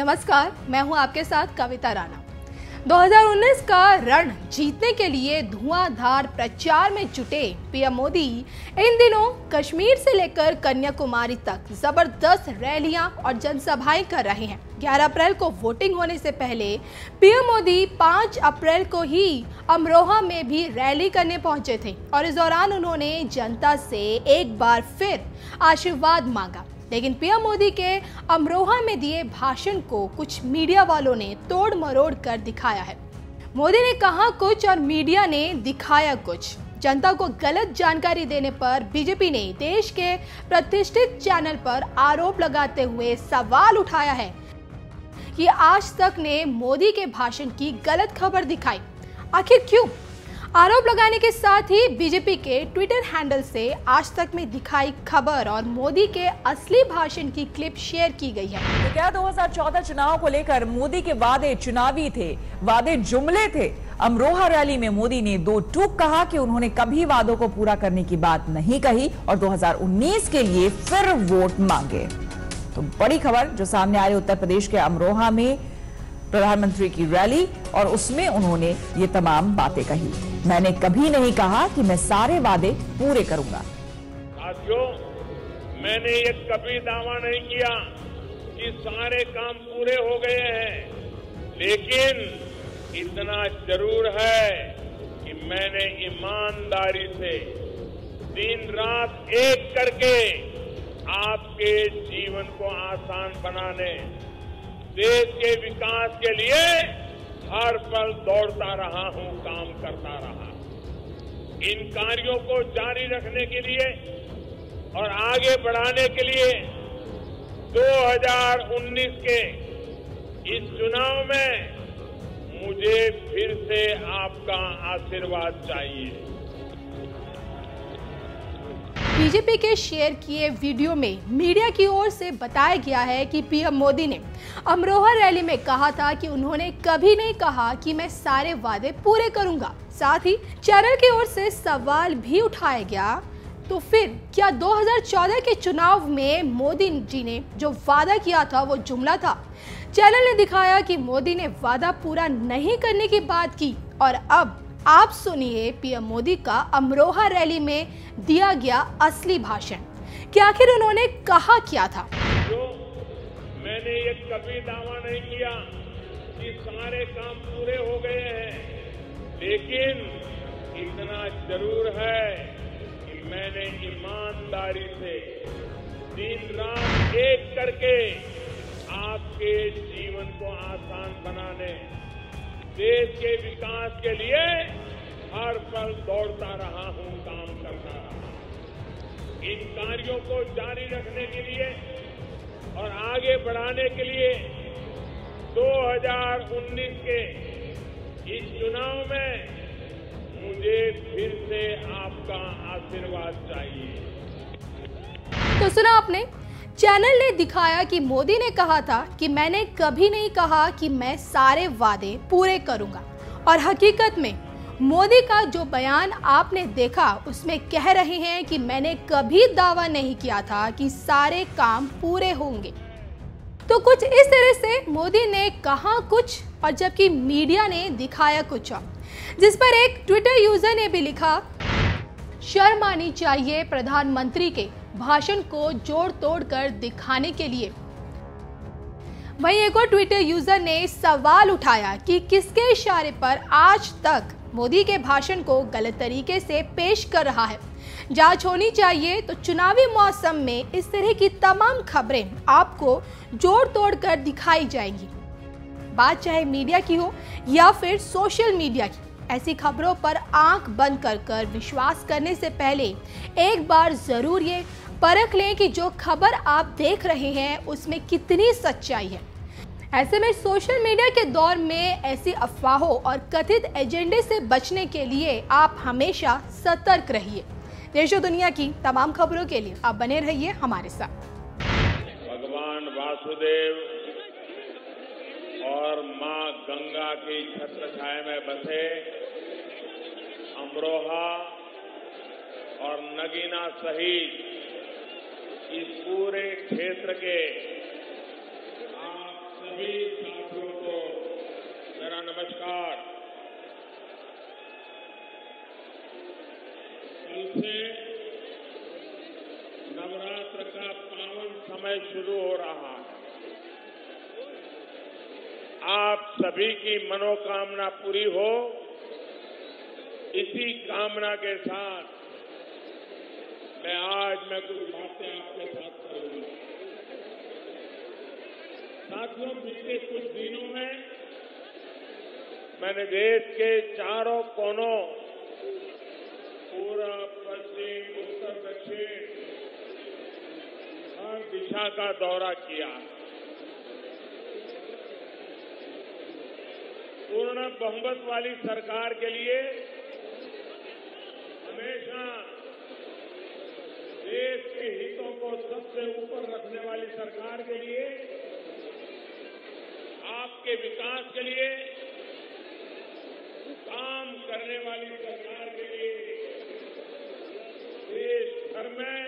नमस्कार, मैं हूं आपके साथ कविता राणा। 2019 का रण जीतने के लिए धुआंधार प्रचार में जुटे पीएम मोदी इन दिनों कश्मीर से लेकर कन्याकुमारी तक जबरदस्त रैलियां और जनसभाएं कर रहे हैं। 11 अप्रैल को वोटिंग होने से पहले पीएम मोदी 5 अप्रैल को ही अमरोहा में भी रैली करने पहुंचे थे और इस दौरान उन्होंने जनता से एक बार फिर आशीर्वाद मांगा। लेकिन पीएम मोदी के अमरोहा में दिए भाषण को कुछ मीडिया वालों ने तोड़ मरोड़ कर दिखाया है। मोदी ने कहा कुछ और मीडिया ने दिखाया कुछ। जनता को गलत जानकारी देने पर बीजेपी ने देश के प्रतिष्ठित चैनल पर आरोप लगाते हुए सवाल उठाया है कि आज तक ने मोदी के भाषण की गलत खबर दिखाई। आखिर क्यों? आरोप लगाने के साथ ही बीजेपी के ट्विटर हैंडल से आज तक में दिखाई खबर और मोदी के असली भाषण की क्लिप शेयर की गई है। तो क्या 2014 चुनाव को लेकर मोदी के वादे चुनावी थे, वादे जुमले थे? अमरोहा रैली में मोदी ने दो टूक कहा कि उन्होंने कभी वादों को पूरा करने की बात नहीं कही और 2019 के लिए फिर वोट मांगे। तो बड़ी खबर जो सामने आ रही उत्तर प्रदेश के अमरोहा में प्रधानमंत्री की रैली और उसमें उन्होंने ये तमाम बातें कही। मैंने कभी नहीं कहा कि मैं सारे वादे पूरे करूंगा। साथियों, मैंने ये कभी दावा नहीं किया कि सारे काम पूरे हो गए हैं, लेकिन इतना जरूर है कि मैंने ईमानदारी से दिन रात एक करके आपके जीवन को आसान बनाने, देश के विकास के लिए हर पल दौड़ता रहा हूं, काम करता रहा। इन कार्यों को जारी रखने के लिए और आगे बढ़ाने के लिए 2019 के इस चुनाव में मुझे फिर से आपका आशीर्वाद चाहिए। बीजेपी के शेयर किए वीडियो में मीडिया की ओर से बताया गया है कि पीएम मोदी ने अमरोहा रैली में कहा था कि उन्होंने कभी नहीं कहा कि मैं सारे वादे पूरे करूंगा। साथ ही चैनल की ओर से सवाल भी उठाया गया, तो फिर क्या 2014 के चुनाव में मोदी जी ने जो वादा किया था वो जुमला था? चैनल ने दिखाया कि मोदी ने वादा पूरा नहीं करने की बात की और अब आप सुनिए पीएम मोदी का अमरोहा रैली में दिया गया असली भाषण कि आखिर उन्होंने कहा क्या था। मैंने ये कभी दावा नहीं किया कि सारे काम पूरे हो गए हैं, लेकिन इतना जरूर है कि मैंने ईमानदारी से दिन रात एक करके आपके जीवन को आसान बनाने, देश के विकास के लिए हर पल दौड़ता रहा हूं, काम करता रहा। इन कार्यों को जारी रखने के लिए और आगे बढ़ाने के लिए 2019 के इस चुनाव में मुझे फिर से आपका आशीर्वाद चाहिए। तो सुना आपने, चैनल ने दिखाया कि मोदी ने कहा था कि मैंने कभी नहीं कहा कि मैं सारे वादे पूरे करूंगा और हकीकत में मोदी का जो बयान आपने देखा उसमें कह रहे हैं कि मैंने कभी दावा नहीं किया था कि सारे काम पूरे होंगे। तो कुछ इस तरह से मोदी ने कहा कुछ और जबकि मीडिया ने दिखाया कुछ और, जिस पर एक ट्विटर यूजर ने भी लिखा, शर्म आनी चाहिए प्रधानमंत्री के भाषण को जोड़ तोड़ कर दिखाने के लिए। वहीं एक और ट्विटर यूजर ने सवाल उठाया कि किसके इशारे पर आज तक मोदी के भाषण को गलत तरीके से पेश कर रहा है। जांच होनी चाहिए। तो चुनावी मौसम में इस तरह की तमाम खबरें आपको जोड़ तोड़ कर दिखाई जाएंगी, बात चाहे मीडिया की हो या फिर सोशल मीडिया की। ऐसी खबरों पर आंख बंद कर विश्वास करने से पहले एक बार जरूर ये परख लें कि जो खबर आप देख रहे हैं उसमें कितनी सच्चाई है। ऐसे में सोशल मीडिया के दौर में ऐसी अफवाहों और कथित एजेंडे से बचने के लिए आप हमेशा सतर्क रहिए। देश और दुनिया की तमाम खबरों के लिए आप बने रहिए हमारे साथ। भगवान वासुदेव और मां गंगा की छत्रछाया में बसे अमरोहा और नगीना सहित इस पूरे क्षेत्र के आप सभी साथियों को मेरा नमस्कार। कल से नवरात्र का पावन समय शुरू हो रहा है। आप सभी की मनोकामना पूरी हो, इसी कामना के साथ मैं कुछ बातें आपके साथ करूंगा। साथियों, पिछले कुछ दिनों में मैंने देश के चारों कोनों, पूर्व, पश्चिम, उत्तर, दक्षिण, हर दिशा का दौरा किया। पूर्ण बहुमत वाली सरकार के लिए हमेशा देश के हितों को सबसे ऊपर रखने वाली सरकार के लिए, आपके विकास के लिए काम करने वाली सरकार के लिए देश भर में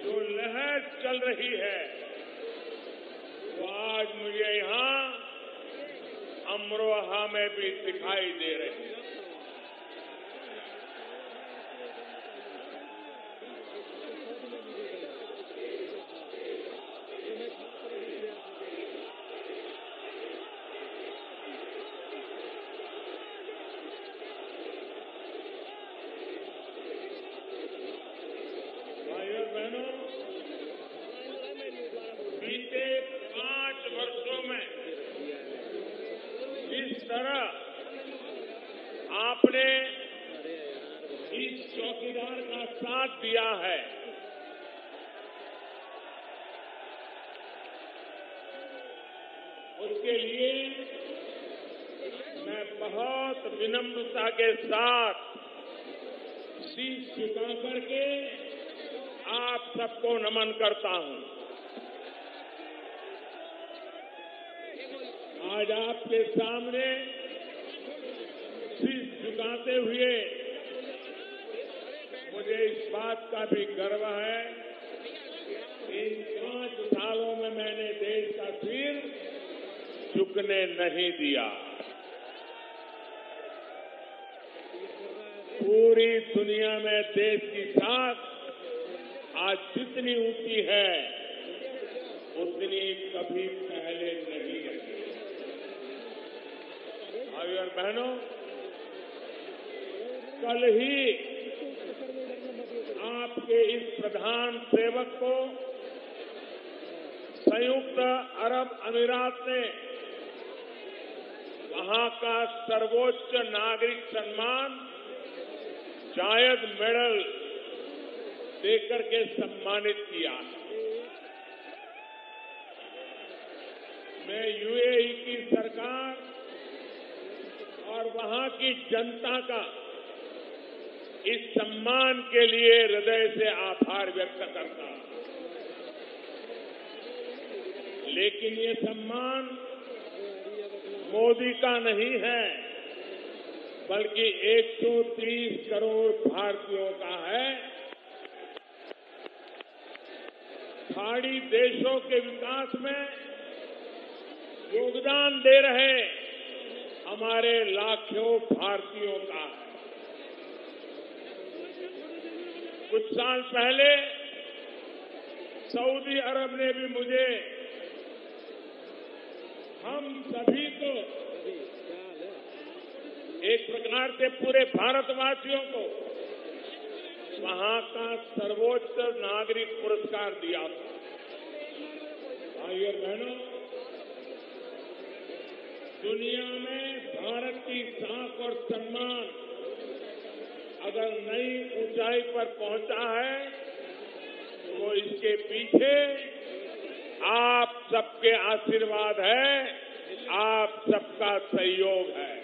जो लहर चल रही है वो आज मुझे यहां अमरोहा में भी दिखाई दे रही है। भाइयों बहनों, बीते 5 वर्षों में जिस तरह आपने इस चौकीदार का साथ दिया है, उसके लिए मैं बहुत विनम्रता के साथ शीश झुका करके आप सबको नमन करता हूं। आज आपके सामने शीश झुकाते हुए मुझे इस बात का भी गर्व है, इन 5 सालों में मैंने देश का सिर झुकने नहीं दिया। पूरी दुनिया में देश की साख आज जितनी ऊंची है उतनी कभी पहले नहीं रही। भाइयों और बहनों, कल ही आपके इस प्रधान सेवक को संयुक्त अरब अमीरात ने वहां का सर्वोच्च नागरिक सम्मान जायद मेडल देकर के सम्मानित किया। मैं यूएई की सरकार और वहां की जनता का इस सम्मान के लिए हृदय से आभार व्यक्त करता हूं। लेकिन ये सम्मान मोदी का नहीं है, बल्कि 130 करोड़ भारतीयों का है। खाड़ी देशों के विकास में योगदान दे रहे हमारे लाखों भारतीयों का है। कुछ साल पहले सऊदी अरब ने भी मुझे, हम सभी को, एक प्रकार से पूरे भारतवासियों को वहां का सर्वोच्च नागरिक पुरस्कार दिया था। भाइयों बहनों, दुनिया में भारत की साख और सम्मान अगर नई ऊंचाई पर पहुंचा है तो वो इसके पीछे आप सबके आशीर्वाद है, आप सबका सहयोग है।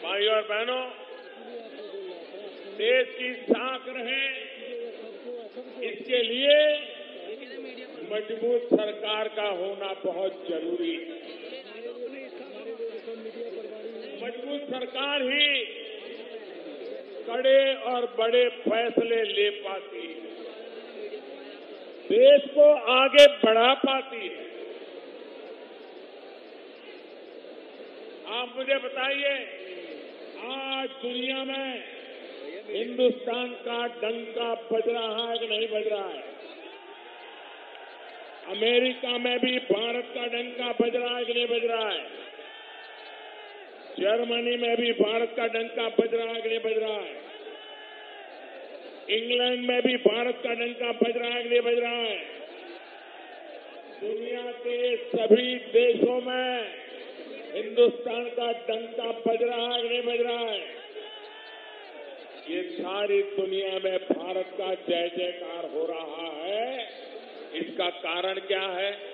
भाइयों और बहनों, देश की साख रहे, इसके लिए मजबूत सरकार का होना बहुत जरूरी है। मजबूत सरकार ही कड़े और बड़े फैसले ले पाती है। देश को आगे बढ़ा पाती है। आप मुझे बताइए, आज दुनिया में हिंदुस्तान का डंका बज रहा है कि नहीं बज रहा है? अमेरिका में भी भारत का डंका बज रहा है कि नहीं बज रहा है? जर्मनी में भी भारत का डंका बज रहा है कि नहीं बज रहा है? इंग्लैंड में भी भारत का डंका बज रहा है कि नहीं बज रहा है? दुनिया के सभी देशों में हिंदुस्तान का डंका बज रहा है कि नहीं बज रहा है? ये सारी दुनिया में भारत का जय जयकार हो रहा है। इसका कारण क्या है?